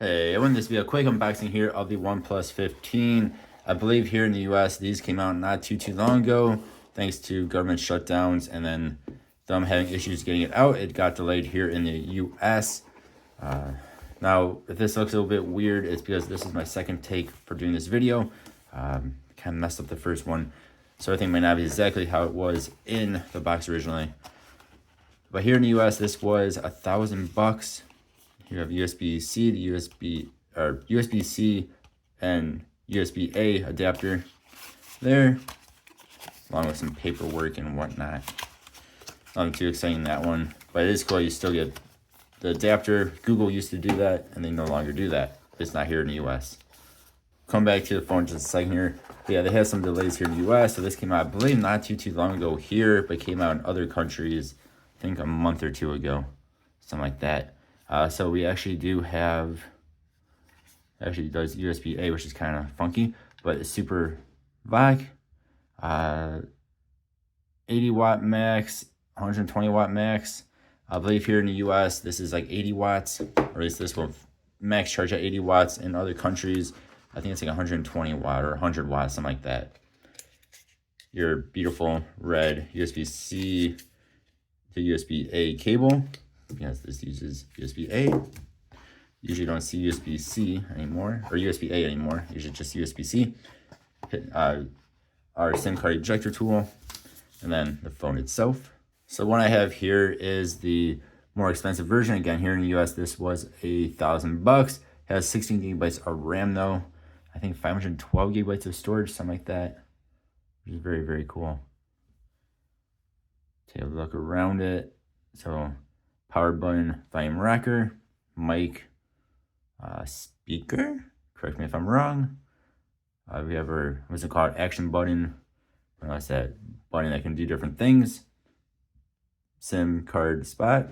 Hey, I wanted this to be a quick unboxing here of the Oneplus 15. I believe here in the US, these came out not too long ago, thanks to government shutdowns and then them having issues getting it out. It got delayed here in the US. Now, if this looks a little bit weird, it's because this is my second take for doing this video. Kind of messed up the first one, so everything might not be exactly how it was in the box originally. But here in the US, this was $1,000. You have USB-C to USB-C and USB-A adapter there, along with some paperwork and whatnot. Nothing too exciting that one, but it is cool. You still get the adapter. Google used to do that, and they no longer do that. It's not here in the US. Come back to the phone just a second here. But yeah, they had some delays here in the US, so this came out, I believe, not too long ago here, but came out in other countries, I think a month or two ago, something like that. So we actually do have, actually does USB-A, which is kind of funky, but it's super VOC, 80 watt max, 120 watt max. I believe here in the US, this is like 80 watts, or at least this will max charge at 80 watts. In other countries, I think it's like 120 watt or 100 watts, something like that. Your beautiful red USB-C to USB-A cable. Yes, this uses USB-A. Usually don't see USB-C anymore, or USB-A anymore. Usually just USB-C. Our SIM card ejector tool, and then the phone itself. So what I have here is the more expensive version. Again, here in the US, this was $1,000. Has 16 gigabytes of RAM though. I think 512 gigabytes of storage, something like that, which is very, very cool. Take a look around it. So power button, volume rocker, mic, speaker, correct me if I'm wrong. We have our, what's it called, action button. That's that button that can do different things. SIM card spot,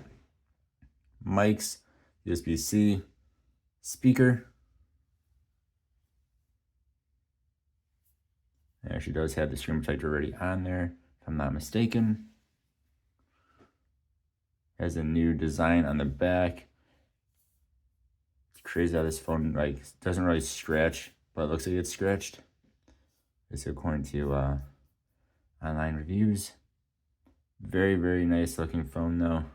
mics, USB-C, speaker. It actually does have the screen protector already on there, if I'm not mistaken. Has a new design on the back. It's crazy how this phone like doesn't really scratch, but it looks like it's scratched. This is according to online reviews. Very, very nice looking phone though.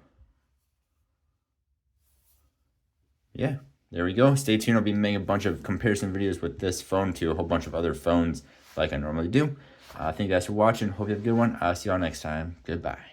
Yeah, there we go. Stay tuned. I'll be making a bunch of comparison videos with this phone to a whole bunch of other phones like I normally do. Thank you guys for watching. Hope you have a good one. I'll see y'all next time. Goodbye.